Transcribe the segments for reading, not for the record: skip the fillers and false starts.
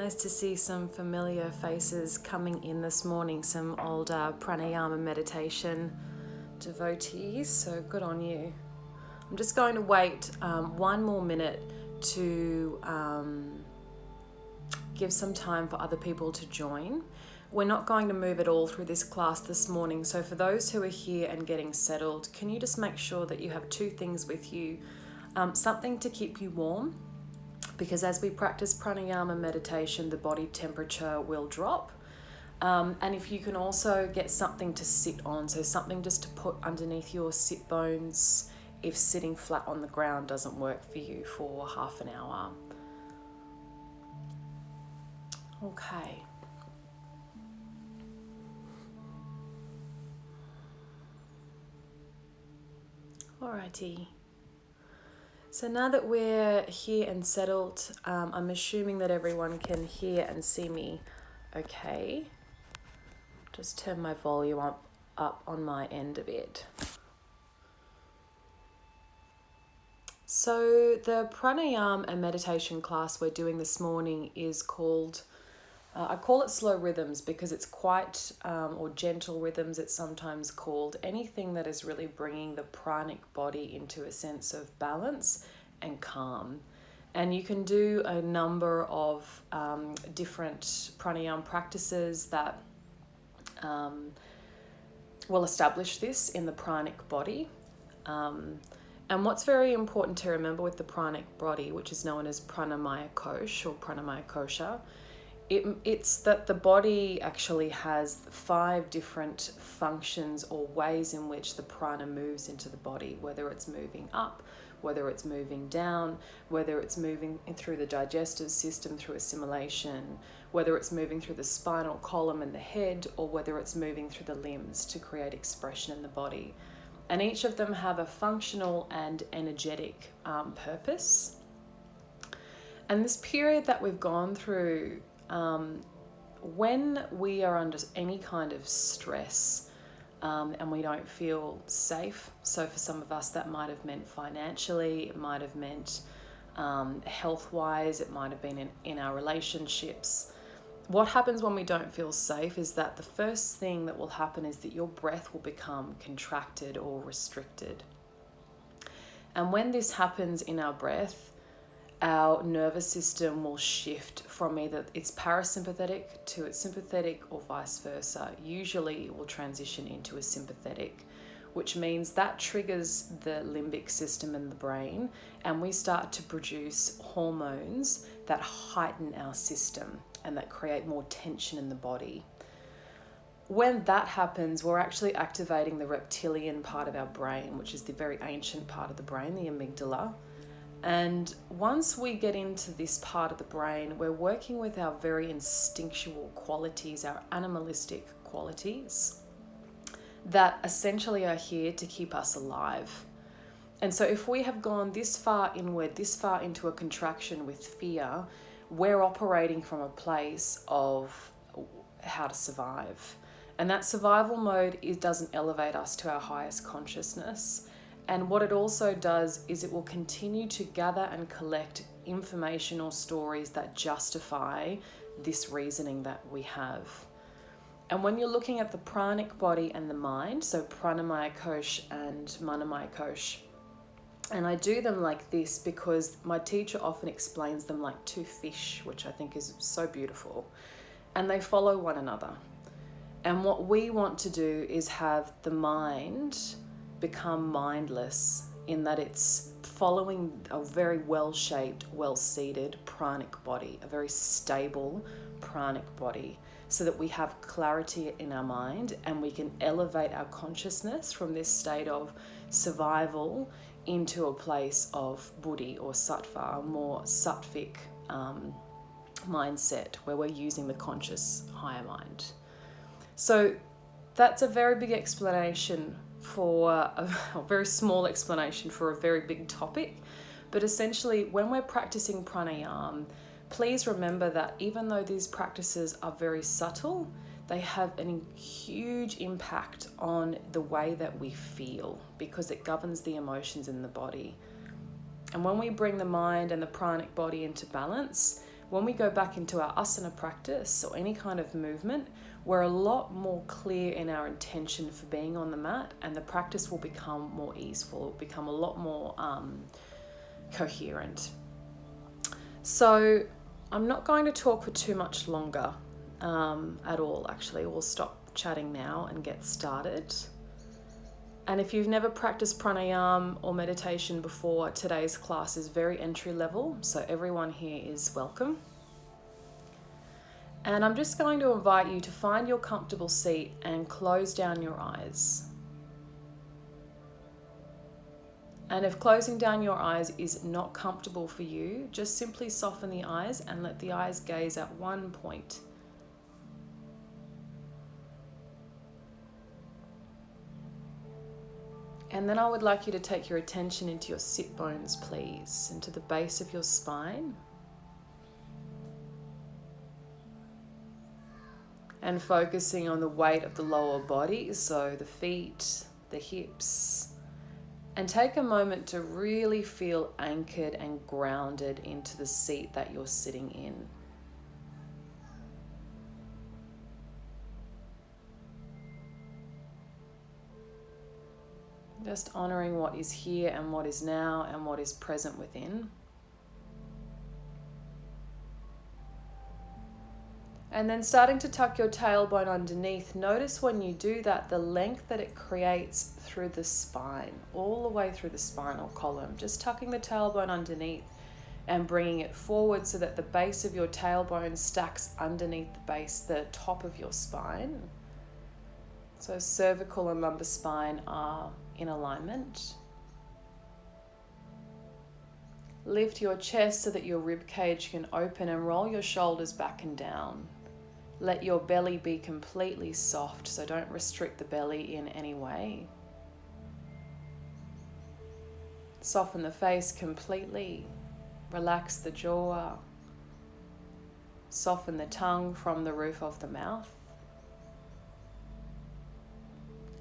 nice to see some familiar faces coming in this morning, some old Pranayama meditation devotees, so good on you. I'm just going to wait 1 more minute to give some time for other people to join. We're not going to move at all through this class this morning, so for those who are here and getting settled, can you just make sure that you have 2 things with you? Something to keep you warm, because as we practice pranayama meditation, the body temperature will drop. And if you can also get something to sit on, so something just to put underneath your sit bones if sitting flat on the ground doesn't work for you for half an hour. Okay. Alrighty. So now that we're here and settled, I'm assuming that everyone can hear and see me okay. Just turn my volume up on my end a bit. So the pranayama and meditation class we're doing this morning is called, I call it slow rhythms because it's quite, or gentle rhythms it's sometimes called, anything that is really bringing the pranic body into a sense of balance and calm. And you can do a number of different pranayama practices that will establish this in the pranic body. And what's very important to remember with the pranic body, which is known as pranamaya kosha or pranamaya kosha, it's that the body actually has 5 different functions or ways in which the prana moves into the body, whether it's moving up, whether it's moving down, whether it's moving through the digestive system through assimilation, whether it's moving through the spinal column and the head, or whether it's moving through the limbs to create expression in the body. And each of them have a functional and energetic purpose. And this period that we've gone through, when we are under any kind of stress and we don't feel safe, so for some of us that might have meant financially, it might have meant health-wise, it might have been in our relationships. What happens when we don't feel safe is that the first thing that will happen is that your breath will become contracted or restricted. And when this happens in our breath, our nervous system will shift from either its parasympathetic to its sympathetic or vice versa. Usually it will transition into a sympathetic, which means that triggers the limbic system in the brain, and we start to produce hormones that heighten our system and that create more tension in the body. When that happens, we're actually activating the reptilian part of our brain, which is the very ancient part of the brain, the amygdala. And once we get into this part of the brain, we're working with our very instinctual qualities, our animalistic qualities that essentially are here to keep us alive. And so if we have gone this far inward, this far into a contraction with fear, we're operating from a place of how to survive. And that survival mode doesn't elevate us to our highest consciousness. And what it also does is it will continue to gather and collect information or stories that justify this reasoning that we have. And when you're looking at the pranic body and the mind, so pranamaya kosha and manamaya kosha, and I do them like this because my teacher often explains them like 2 fish, which I think is so beautiful. And they follow one another. And what we want to do is have the mind become mindless, in that it's following a very well-shaped, well-seated pranic body, a very stable pranic body, so that we have clarity in our mind and we can elevate our consciousness from this state of survival into a place of buddhi or sattva, a more sattvic mindset where we're using the conscious higher mind. So that's a very big explanation for a very small explanation for a very big topic. But essentially, when we're practicing pranayama, please remember that even though these practices are very subtle, they have a huge impact on the way that we feel, because it governs the emotions in the body. And when we bring the mind and the pranic body into balance, when we go back into our asana practice or any kind of movement, we're a lot more clear in our intention for being on the mat, and the practice will become more easeful, it will become a lot more coherent. So I'm not going to talk for too much longer at all, actually. We'll stop chatting now and get started. And if you've never practiced pranayama or meditation before, today's class is very entry level, so everyone here is welcome. And I'm just going to invite you to find your comfortable seat and close down your eyes. And if closing down your eyes is not comfortable for you, just simply soften the eyes and let the eyes gaze at one point. And then I would like you to take your attention into your sit bones, please, into the base of your spine. And focusing on the weight of the lower body, so the feet, the hips. And take a moment to really feel anchored and grounded into the seat that you're sitting in. Just honoring what is here and what is now and what is present within. And then starting to tuck your tailbone underneath. Notice when you do that, the length that it creates through the spine, all the way through the spinal column. Just tucking the tailbone underneath and bringing it forward so that the base of your tailbone stacks underneath the top of your spine. So cervical and lumbar spine are in alignment. Lift your chest so that your rib cage can open and roll your shoulders back and down. Let your belly be completely soft, so don't restrict the belly in any way. Soften the face completely. Relax the jaw. Soften the tongue from the roof of the mouth.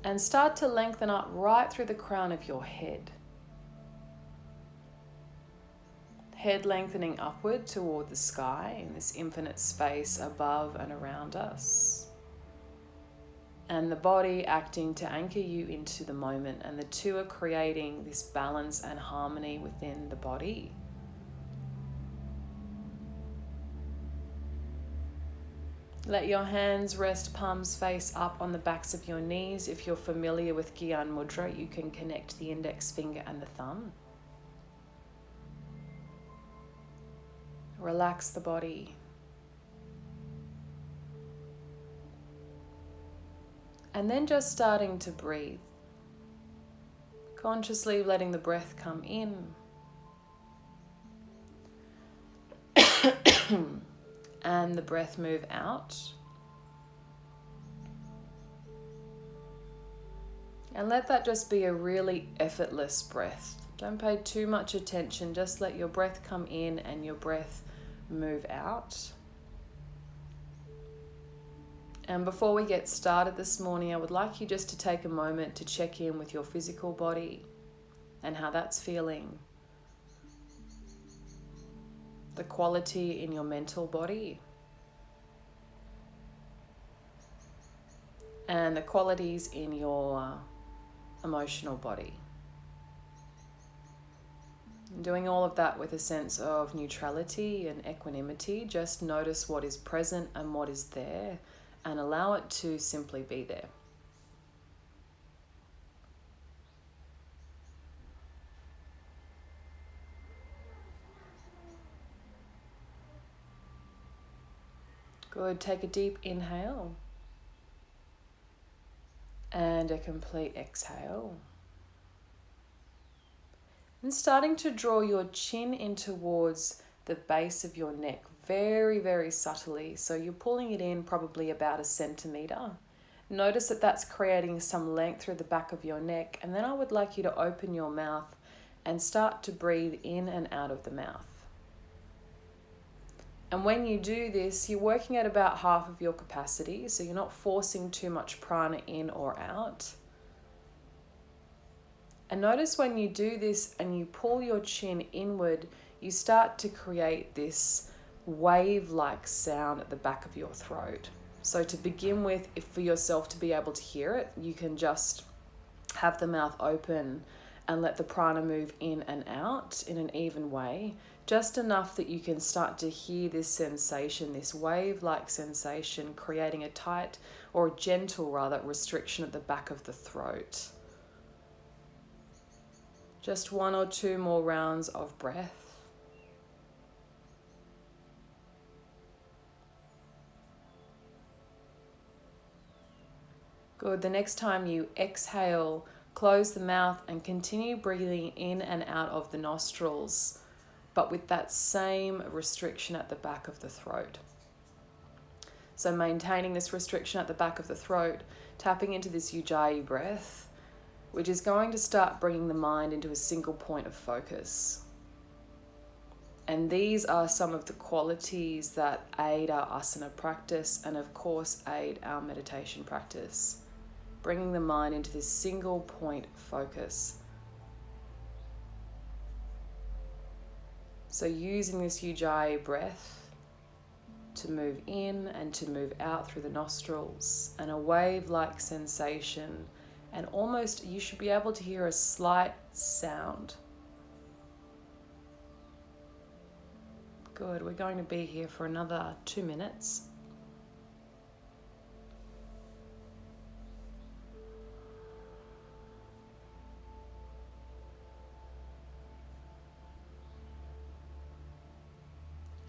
And start to lengthen up right through the crown of your head. Head lengthening upward toward the sky in this infinite space above and around us. And the body acting to anchor you into the moment, and the two are creating this balance and harmony within the body. Let your hands rest palms face up on the backs of your knees. If you're familiar with Gyan Mudra, you can connect the index finger and the thumb. Relax the body. And then just starting to breathe. Consciously letting the breath come in. And the breath move out. And let that just be a really effortless breath. Don't pay too much attention, just let your breath come in and your breath move out. And before we get started this morning, I would like you just to take a moment to check in with your physical body and how that's feeling. The quality in your mental body. And the qualities in your emotional body. Doing all of that with a sense of neutrality and equanimity. Just notice what is present and what is there, and allow it to simply be there. Good. Take a deep inhale and a complete exhale. And starting to draw your chin in towards the base of your neck very, very subtly. So you're pulling it in probably about 1 centimeter. Notice that that's creating some length through the back of your neck. And then I would like you to open your mouth and start to breathe in and out of the mouth. And when you do this, you're working at about half of your capacity, so you're not forcing too much prana in or out. And notice when you do this and you pull your chin inward, you start to create this wave-like sound at the back of your throat. So to begin with, if for yourself to be able to hear it, you can just have the mouth open and let the prana move in and out in an even way, just enough that you can start to hear this sensation, this wave-like sensation, creating a tight, or a gentle rather, restriction at the back of the throat. Just 1 or 2 more rounds of breath. Good. The next time you exhale, close the mouth and continue breathing in and out of the nostrils, but with that same restriction at the back of the throat. So maintaining this restriction at the back of the throat, tapping into this Ujjayi breath, which is going to start bringing the mind into a single point of focus. And these are some of the qualities that aid our asana practice and of course aid our meditation practice. Bringing the mind into this single point focus. So using this Ujjayi breath to move in and to move out through the nostrils, and a wave-like sensation, and almost you should be able to hear a slight sound. Good, we're going to be here for another 2 minutes.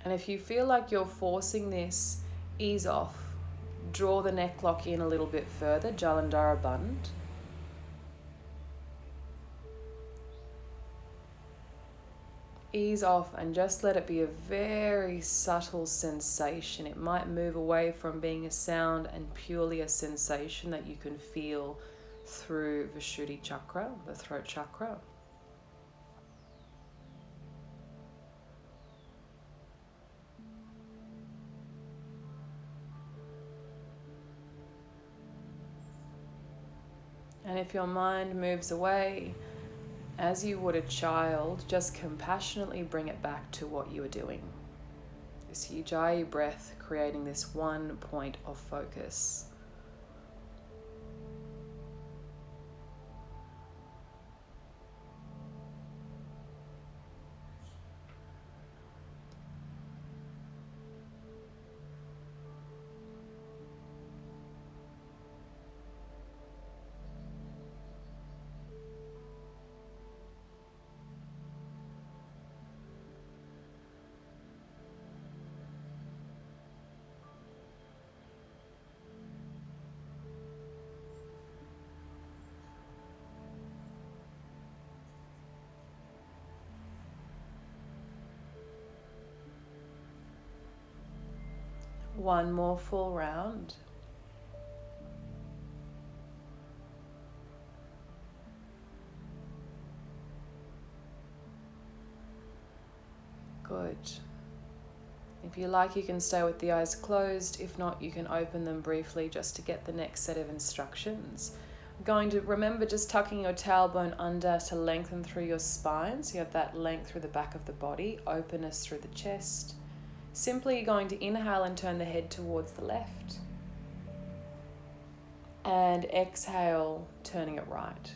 And if you feel like you're forcing this, ease off. Draw the neck lock in a little bit further, Jalandhara Bandh. Ease off and just let it be a very subtle sensation. It might move away from being a sound and purely a sensation that you can feel through Vishuddhi chakra, the throat chakra. And if your mind moves away, as you would a child, just compassionately bring it back to what you are doing. This Ujjayi breath, creating this one point of focus. One more full round. Good. If you like, you can stay with the eyes closed. If not, you can open them briefly just to get the next set of instructions. I'm going to remember just tucking your tailbone under to lengthen through your spine. So you have that length through the back of the body, openness through the chest. Simply going to inhale and turn the head towards the left. And exhale, turning it right.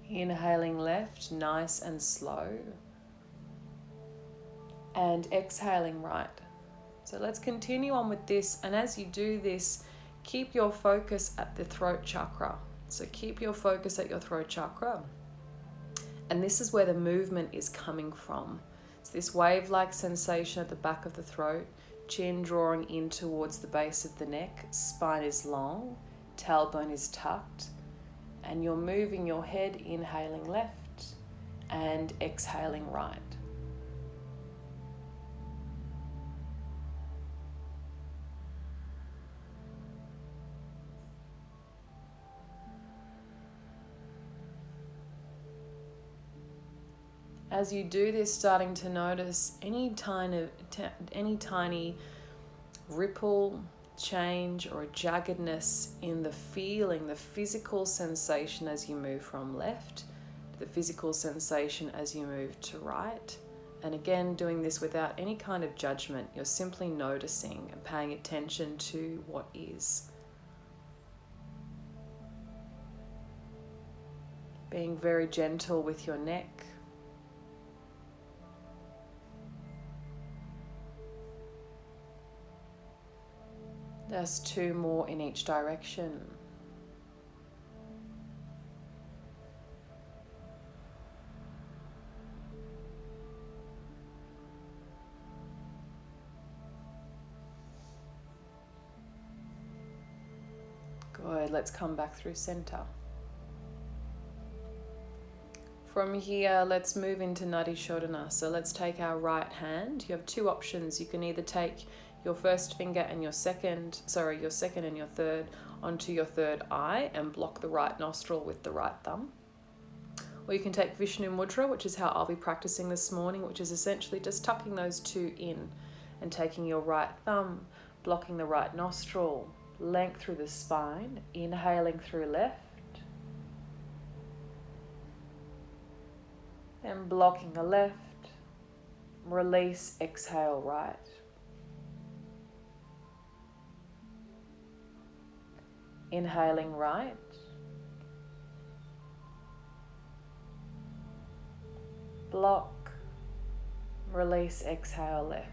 Inhaling left, nice and slow. And exhaling right. So let's continue on with this. And as you do this, keep your focus at the throat chakra. So keep your focus at your throat chakra. And this is where the movement is coming from. It's this wave-like sensation at the back of the throat, chin drawing in towards the base of the neck, spine is long, tailbone is tucked, and you're moving your head, inhaling left and exhaling right. As you do this, starting to notice any tiny ripple, change, or a jaggedness in the feeling, the physical sensation as you move from left, to the physical sensation as you move to right, And again, doing this without any kind of judgment. You're simply noticing and paying attention to what is. Being very gentle with your neck. There's 2 more in each direction. Good, let's come back through center. From here, let's move into Nadi Shodhana. So let's take our right hand. You have 2 options. You can either take your first finger and your second and your third onto your third eye and block the right nostril with the right thumb. Or you can take Vishnu Mudra, which is how I'll be practicing this morning, which is essentially just tucking those 2 in and taking your right thumb, blocking the right nostril, length through the spine, inhaling through left, and blocking the left, release, exhale right. Inhaling right, block, release, exhale left.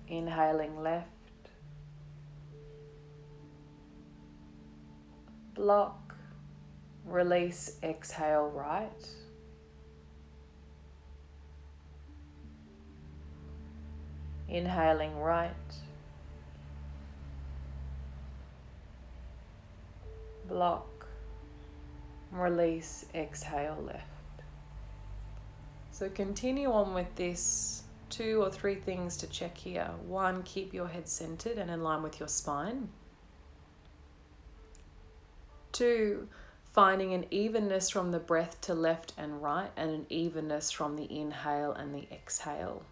Inhaling left, block, release, exhale right. Inhaling right, block, release, exhale left. So continue on with this. 2 or 3 things to check here. 1, keep your head centered and in line with your spine. 2, finding an evenness from the breath to left and right and an evenness from the inhale and the exhale.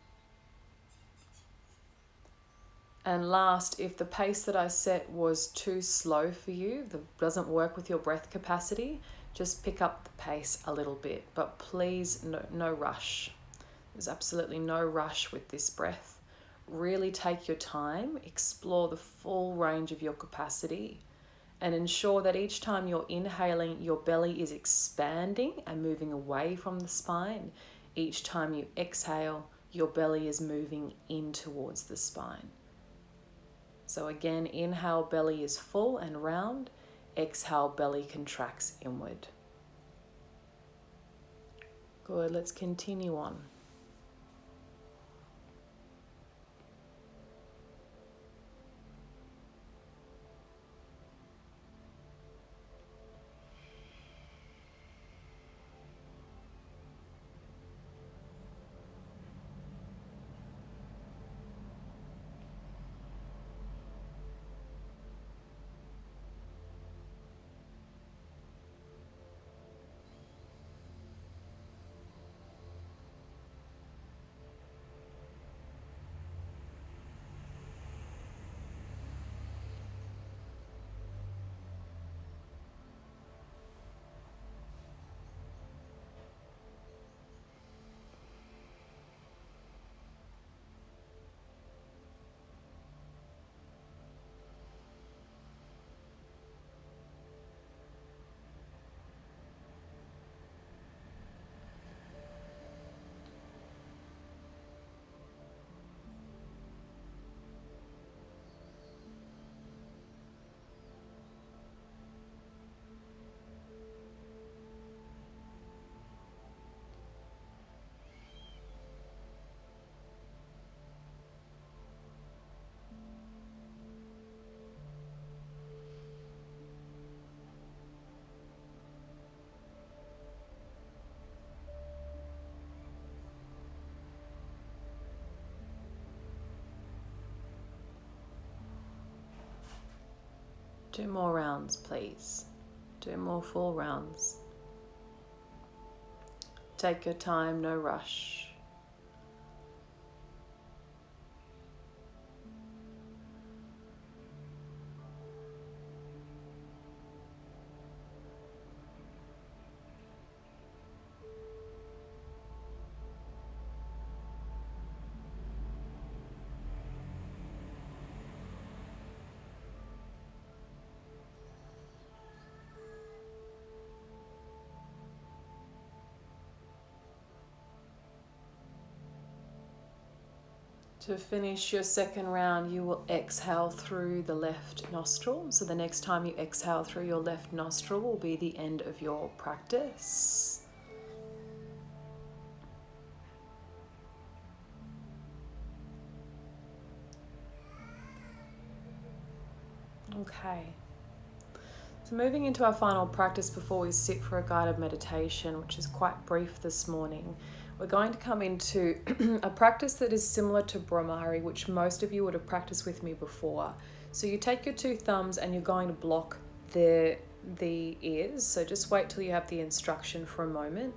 And last, if the pace that I set was too slow for you, that doesn't work with your breath capacity, just pick up the pace a little bit. But please, no rush. There's absolutely no rush with this breath. Really take your time, explore the full range of your capacity, and ensure that each time you're inhaling, your belly is expanding and moving away from the spine. Each time you exhale, your belly is moving in towards the spine. So again, inhale, belly is full and round. Exhale, belly contracts inward. Good, let's continue on. Two more rounds, please. 2 more full rounds. Take your time, no rush. To finish your second round, you will exhale through the left nostril. So the next time you exhale through your left nostril will be the end of your practice. Okay. So moving into our final practice before we sit for a guided meditation, which is quite brief this morning, we're going to come into a practice that is similar to Brahmari, which most of you would have practiced with me before. So you take your two thumbs and you're going to block the ears. So just wait till you have the instruction for a moment.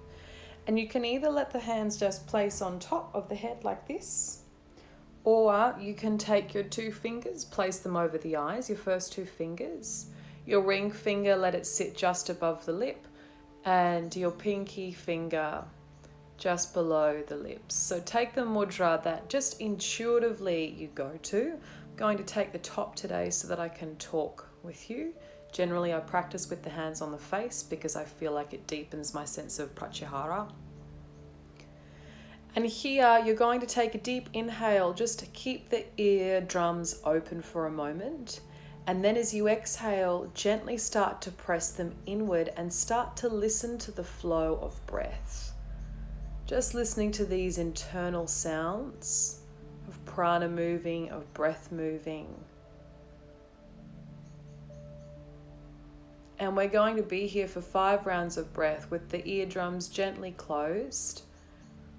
And you can either let the hands just place on top of the head like this, or you can take your two fingers, place them over the eyes, your first two fingers. Your ring finger, let it sit just above the lip, and your pinky finger just below the lips. So take the mudra that just intuitively you go to. I'm going to take the top today so that I can talk with you. Generally, I practice with the hands on the face because I feel like it deepens my sense of pratyahara. And here you're going to take a deep inhale just to keep the eardrums open for a moment. And then as you exhale, gently start to press them inward and start to listen to the flow of breath. Just listening to these internal sounds of prana moving, of breath moving. And we're going to be here for 5 rounds of breath with the eardrums gently closed,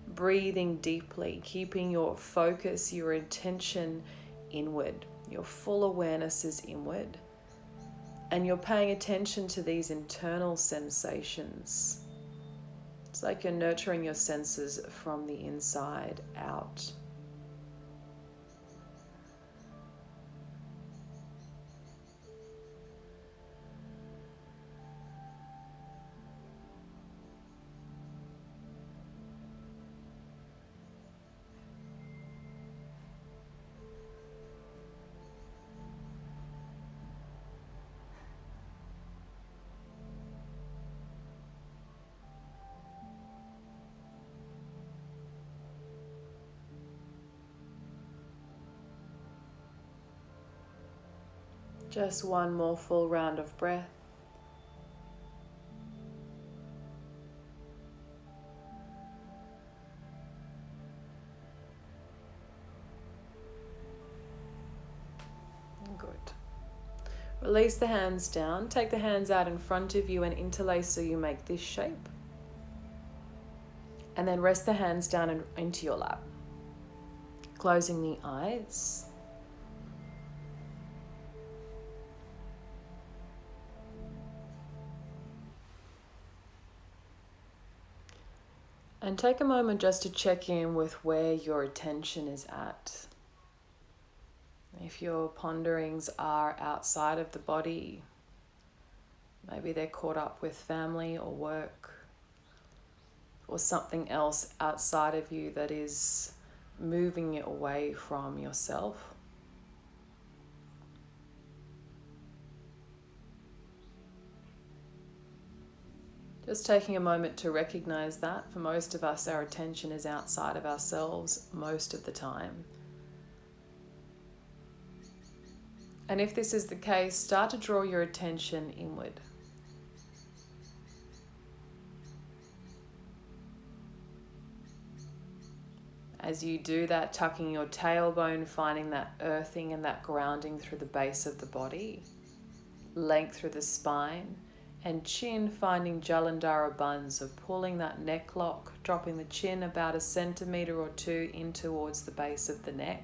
breathing deeply, keeping your focus, your intention inward. Your full awareness is inward, and you're paying attention to these internal sensations. It's like you're nurturing your senses from the inside out. Just one more full round of breath. Good. Release the hands down. Take the hands out in front of you and interlace so you make this shape. And then rest the hands down and into your lap. Closing the eyes. And take a moment just to check in with where your attention is at. If your ponderings are outside of the body, maybe they're caught up with family or work, or something else outside of you that is moving you away from yourself. Just taking a moment to recognize that. For most of us, our attention is outside of ourselves most of the time. And if this is the case, start to draw your attention inward. As you do that, tucking your tailbone, finding that earthing and that grounding through the base of the body, length through the spine, and chin finding Jalandhara Bandha, so pulling that neck lock, dropping the chin about 1 centimeter or 2 in towards the base of the neck,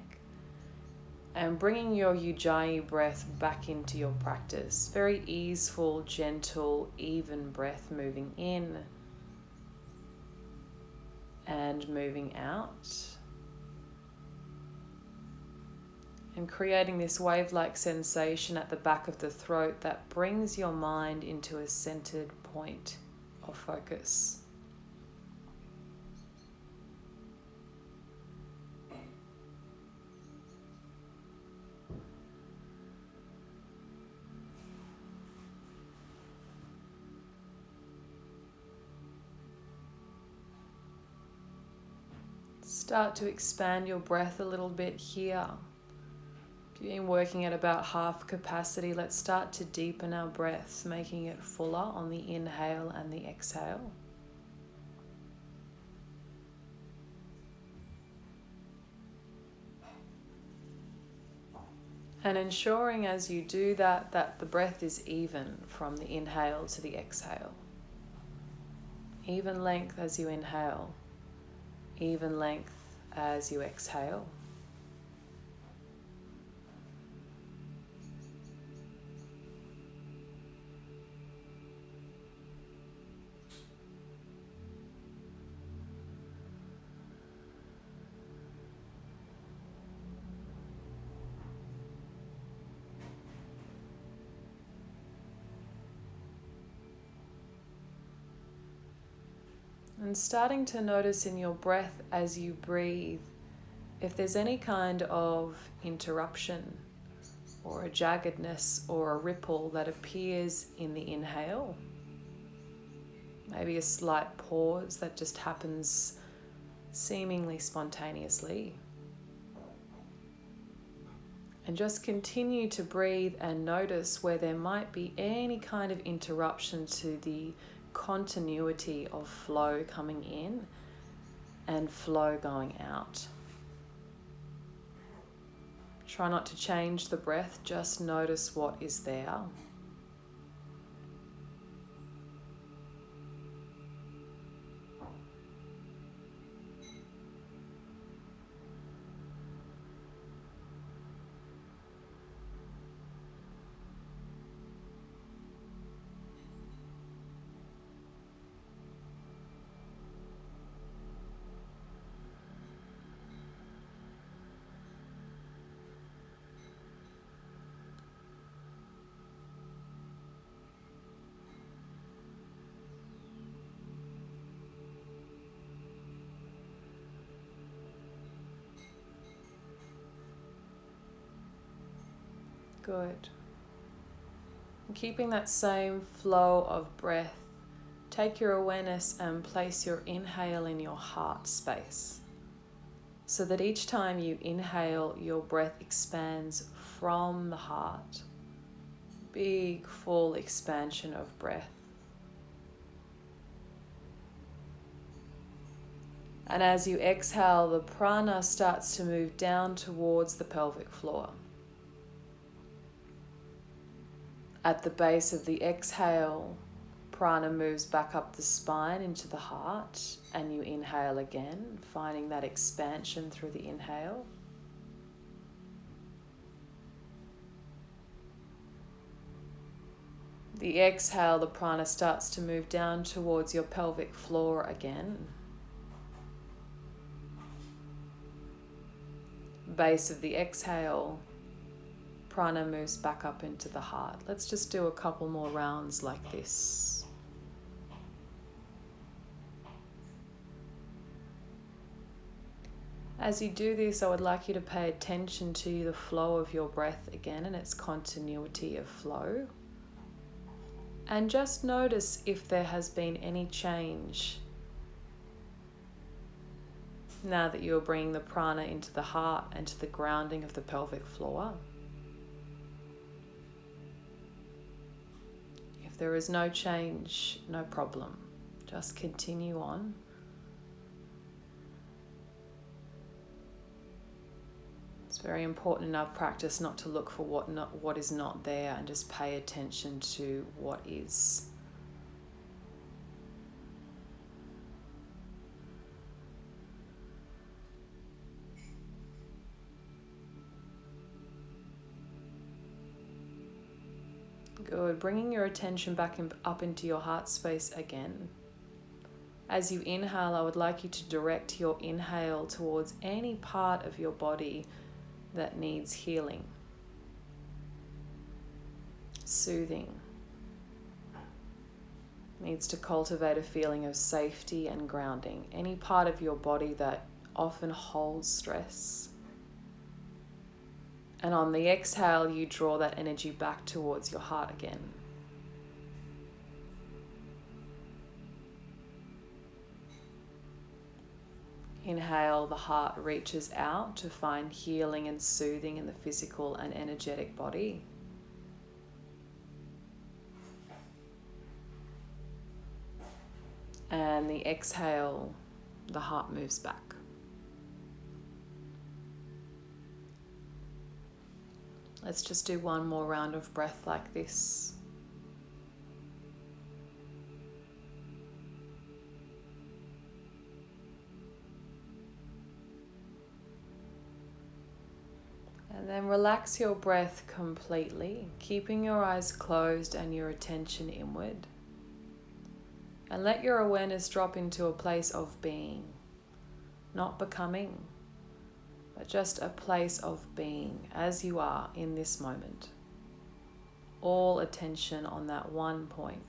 and bringing your Ujjayi breath back into your practice. Very easeful, gentle, even breath moving in and moving out. And creating this wave-like sensation at the back of the throat that brings your mind into a centered point of focus. Start to expand your breath a little bit here. If you've been working at about half capacity, let's start to deepen our breath, making it fuller on the inhale and the exhale. And ensuring as you do that, that the breath is even from the inhale to the exhale. Even length as you inhale, even length as you exhale. And starting to notice in your breath as you breathe, if there's any kind of interruption or a jaggedness or a ripple that appears in the inhale. Maybe a slight pause that just happens seemingly spontaneously. And just continue to breathe and notice where there might be any kind of interruption to the continuity of flow coming in and flow going out. Try not to change the breath, just notice what is there. Good. And keeping that same flow of breath, take your awareness and place your inhale in your heart space, so that each time you inhale, your breath expands from the heart. Big, full expansion of breath. And as you exhale, the prana starts to move down towards the pelvic floor. At the base of the exhale, prana moves back up the spine into the heart, and you inhale again, finding that expansion through the inhale. The exhale, the prana starts to move down towards your pelvic floor again. Base of the exhale, prana moves back up into the heart. Let's just do a couple more rounds like this. As you do this, I would like you to pay attention to the flow of your breath again and its continuity of flow. And just notice if there has been any change now that you're bringing the prana into the heart and to the grounding of the pelvic floor. If there is no change, no problem. Just continue on. It's very important in our practice not to look for what is not there, and just pay attention to what is. Good. Bringing your attention back up into your heart space again. As you inhale, I would like you to direct your inhale towards any part of your body that needs healing, soothing, needs to cultivate a feeling of safety and grounding. Any part of your body that often holds stress. And on the exhale, you draw that energy back towards your heart again. Inhale, the heart reaches out to find healing and soothing in the physical and energetic body. And the exhale, the heart moves back. Let's just do one more round of breath like this. And then relax your breath completely, keeping your eyes closed and your attention inward. And let your awareness drop into a place of being, not becoming, but just a place of being as you are in this moment. All attention on that one point.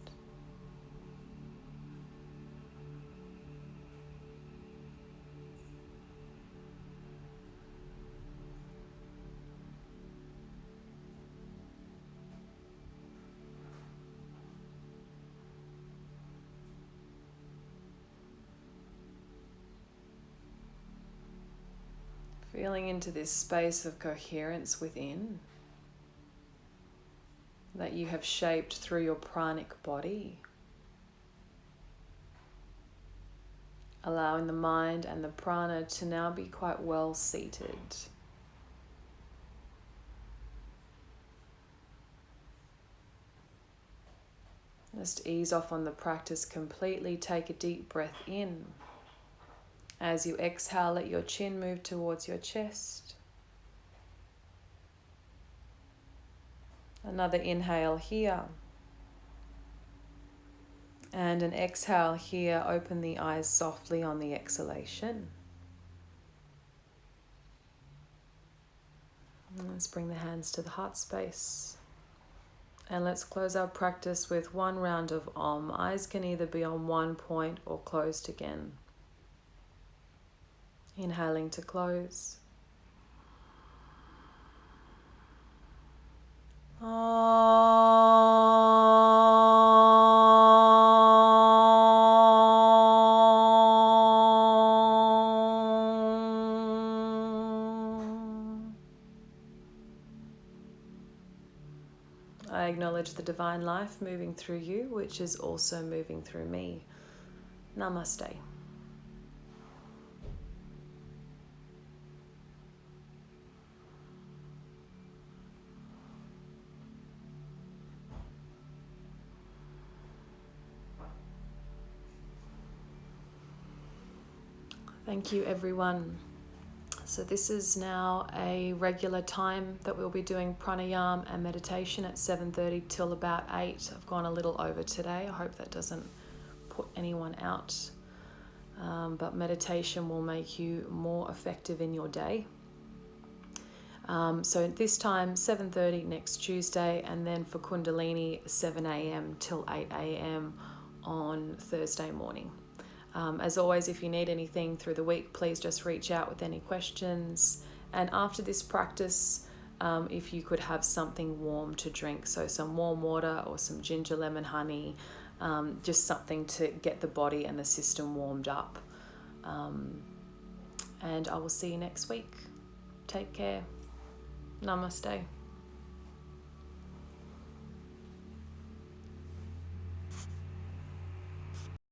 Feeling into this space of coherence within that you have shaped through your pranic body. Allowing the mind and the prana to now be quite well seated. Just ease off on the practice completely. Take a deep breath in. As you exhale, let your chin move towards your chest. Another inhale here. And an exhale here. Open the eyes softly on the exhalation. And let's bring the hands to the heart space. And let's close our practice with one round of Om. Eyes can either be on one point or closed again. Inhaling to close. I acknowledge the divine life moving through you, which is also moving through me. Namaste. Thank you, everyone. So this is now a regular time that we'll be doing pranayama and meditation at 7:30 till about 8. I've gone a little over today. I hope that doesn't put anyone out. But meditation will make you more effective in your day. So this time, 7:30 next Tuesday, and then for Kundalini, 7 a.m. till 8 a.m. on Thursday morning. As always, if you need anything through the week, please just reach out with any questions. And after this practice, if you could have something warm to drink, so some warm water or some ginger lemon honey, just something to get the body and the system warmed up. And I will see you next week. Take care. Namaste.